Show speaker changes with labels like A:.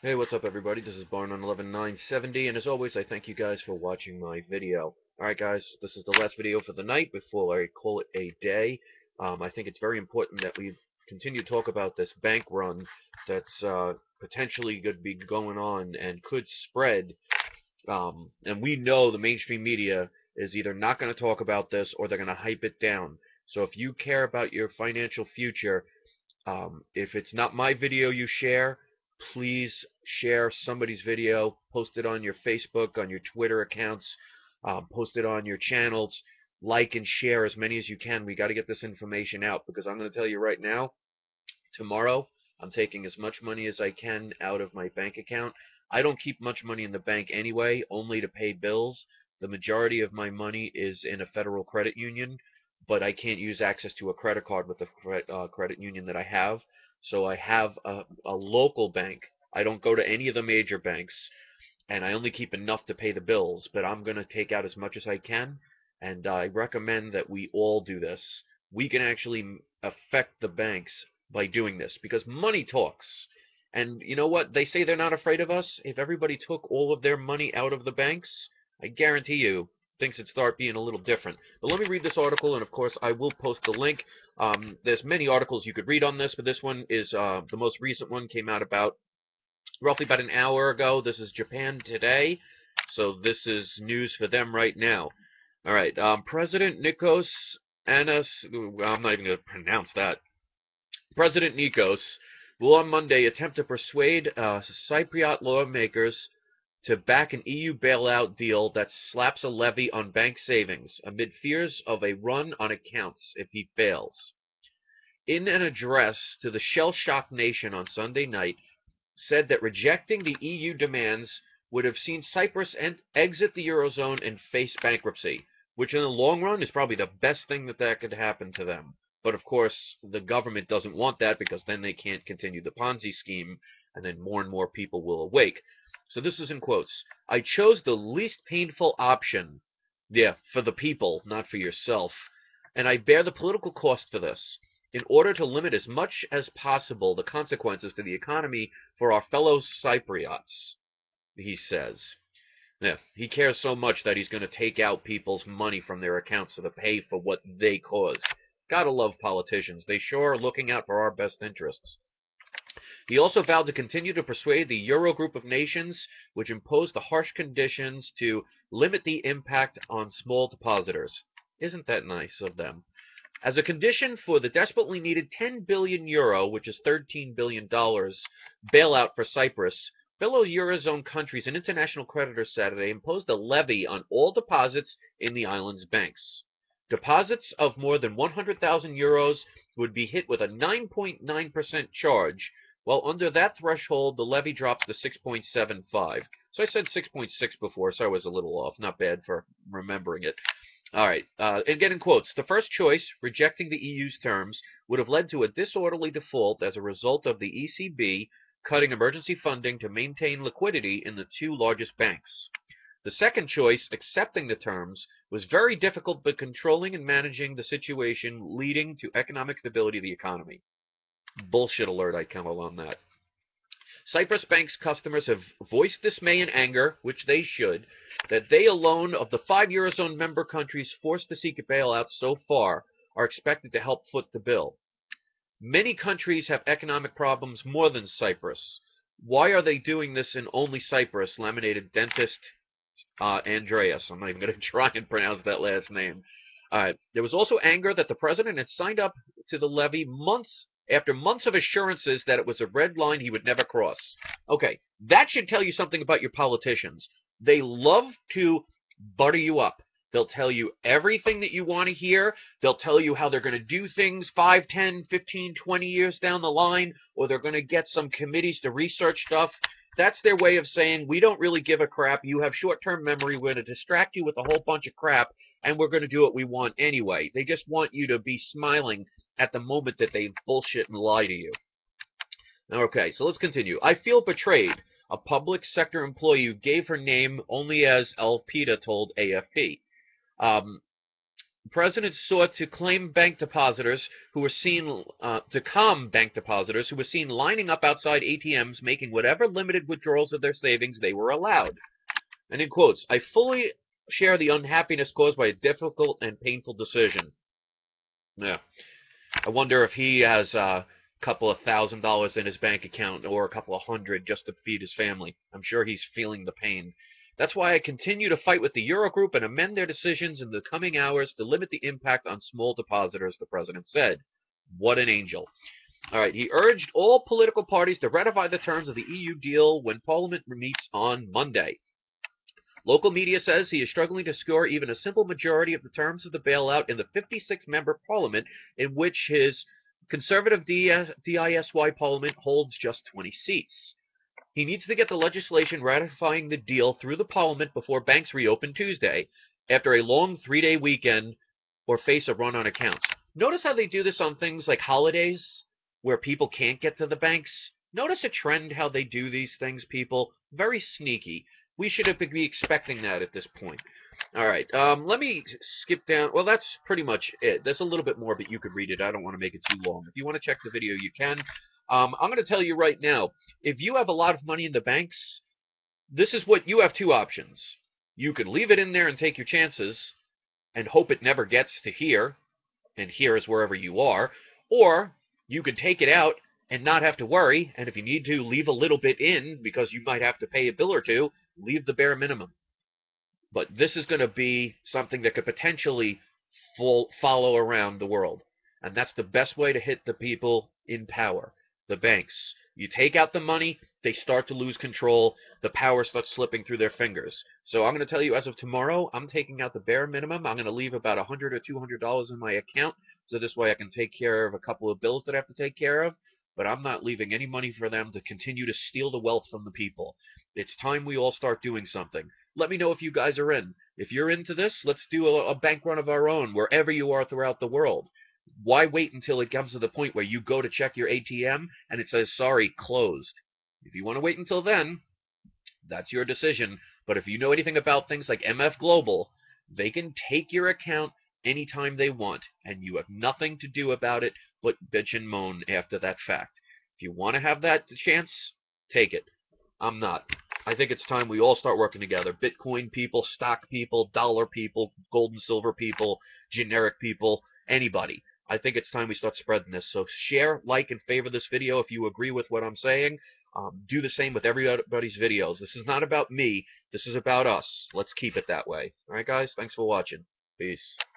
A: Hey, what's up everybody? This is Barn on 11970, and as always, I thank you guys for watching my video. Alright guys, this is the last video for the night before I call it a day. I think it's very important that we continue to talk about this bank run that's potentially going to be going on and could spread. And we know the mainstream media is either not going to talk about this or they're going to hype it down. So if you care about your financial future, if it's not my video you share, please share somebody's video, post it on your Facebook, on your Twitter accounts, post it on your channels, like and share as many as you can. We got to get this information out because I'm going to tell you right now, tomorrow I'm taking as much money as I can out of my bank account. I don't keep much money in the bank anyway, only to pay bills. The majority of my money is in a federal credit union, but I can't use access to a credit card with the credit union that I have. So I have a local bank. I don't go to any of the major banks, and I only keep enough to pay the bills, but I'm going to take out as much as I can, and I recommend that we all do this. We can actually affect the banks by doing this because money talks. And you know what? They say they're not afraid of us. If everybody took all of their money out of the banks, I guarantee you things would start being a little different. But let me read this article, and of course I will post the link. There's many articles you could read on this, but this one is the most recent one, came out about roughly about an hour ago. This is Japan Today, so this is news for them right now. All right, President Nikos Anas, well, I'm not even going to pronounce that. President Nikos will on Monday attempt to persuade Cypriot lawmakers to back an EU bailout deal that slaps a levy on bank savings amid fears of a run on accounts if he fails. In an address to the shell-shocked nation on Sunday night, said that rejecting the EU demands would have seen Cyprus exit the Eurozone and face bankruptcy, which in the long run is probably the best thing that could happen to them. But of course, the government doesn't want that because then they can't continue the Ponzi scheme, and then more and more people will awake. So this is in quotes. I chose the least painful option. Yeah, for the people, not for yourself. And I bear the political cost for this in order to limit as much as possible the consequences to the economy for our fellow Cypriots, he says. Yeah, he cares so much that he's going to take out people's money from their accounts to pay for what they caused. Gotta love politicians. They sure are looking out for our best interests. He also vowed to continue to persuade the Euro group of nations, which imposed the harsh conditions, to limit the impact on small depositors. Isn't that nice of them? As a condition for the desperately needed €10 billion, which is $13 billion, bailout for Cyprus, fellow Eurozone countries and international creditors Saturday imposed a levy on all deposits in the island's banks. Deposits of more than €100,000 would be hit with a 9.9% charge, while under that threshold, the levy drops to 6.75. So I said 6.6 before, so I was a little off. Not bad for remembering it. All right, again in quotes, the first choice, rejecting the EU's terms, would have led to a disorderly default as a result of the ECB cutting emergency funding to maintain liquidity in the two largest banks. The second choice, accepting the terms, was very difficult, but controlling and managing the situation, leading to economic stability of the economy. Bullshit alert, I come on that. Cyprus Bank's customers have voiced dismay and anger, which they should, that they alone of the 5 Eurozone member countries forced to seek a bailout so far are expected to help foot the bill. Many countries have economic problems more than Cyprus. Why are they doing this in only Cyprus? Laminated dentist Andreas. I'm not even going to try and pronounce that last name. There was also anger that the president had signed up to the levy after months of assurances that it was a red line he would never cross. Okay, that should tell you something about your politicians. They love to butter you up. They'll tell you everything that you want to hear. They'll tell you how they're going to do things 5, 10, 15, 20 years down the line, or they're going to get some committees to research stuff. That's their way of saying, we don't really give a crap. You have short-term memory. We're going to distract you with a whole bunch of crap, and we're going to do what we want anyway. They just want you to be smiling at the moment that they bullshit and lie to you. Okay, so let's continue. I feel betrayed. A public sector employee who gave her name only as Elpida told AFP. The president sought to calm bank depositors who were seen lining up outside ATMs, making whatever limited withdrawals of their savings they were allowed. And in quotes, I fully share the unhappiness caused by a difficult and painful decision. Yeah. I wonder if he has a couple of $1,000 in his bank account or a couple of hundred just to feed his family. I'm sure he's feeling the pain. That's why I continue to fight with the Eurogroup and amend their decisions in the coming hours to limit the impact on small depositors, the president said. What an angel. All right, he urged all political parties to ratify the terms of the EU deal when Parliament meets on Monday. Local media says he is struggling to score even a simple majority of the terms of the bailout in the 56-member parliament, in which his conservative DISY parliament holds just 20 seats. He needs to get the legislation ratifying the deal through the parliament before banks reopen Tuesday, after a long 3-day weekend, or face a run on accounts. Notice how they do this on things like holidays, where people can't get to the banks? Notice a trend how they do these things, people? Very sneaky. We should be expecting that at this point. All right, let me skip down. Well, that's pretty much it. There's a little bit more, but you could read it. I don't want to make it too long. If you want to check the video, you can. I'm going to tell you right now, if you have a lot of money in the banks, this is what you have two options. You can leave it in there and take your chances and hope it never gets to here, and here is wherever you are, or you can take it out and not have to worry, and if you need to, leave a little bit in because you might have to pay a bill or two, leave the bare minimum. But this is going to be something that could potentially follow around the world. And that's the best way to hit the people in power, the banks. You take out the money, they start to lose control, the power starts slipping through their fingers. So I'm going to tell you, as of tomorrow, I'm taking out the bare minimum. I'm going to leave about $100 or $200 in my account, so this way I can take care of a couple of bills that I have to take care of. But I'm not leaving any money for them to continue to steal the wealth from the people. It's time we all start doing something. Let me know if you guys are in. If you're into this, let's do a bank run of our own wherever you are throughout the world. Why wait until it comes to the point where you go to check your ATM and it says, sorry, closed? If you want to wait until then, that's your decision. But if you know anything about things like MF Global, they can take your account anytime they want, and you have nothing to do about it but bitch and moan after that fact. If you want to have that chance, take it. I'm not. I think it's time we all start working together. Bitcoin people, stock people, dollar people, gold and silver people, generic people, anybody. I think it's time we start spreading this. So share, like, and favor this video if you agree with what I'm saying. Do the same with everybody's videos. This is not about me. This is about us. Let's keep it that way. All right, guys? Thanks for watching. Peace.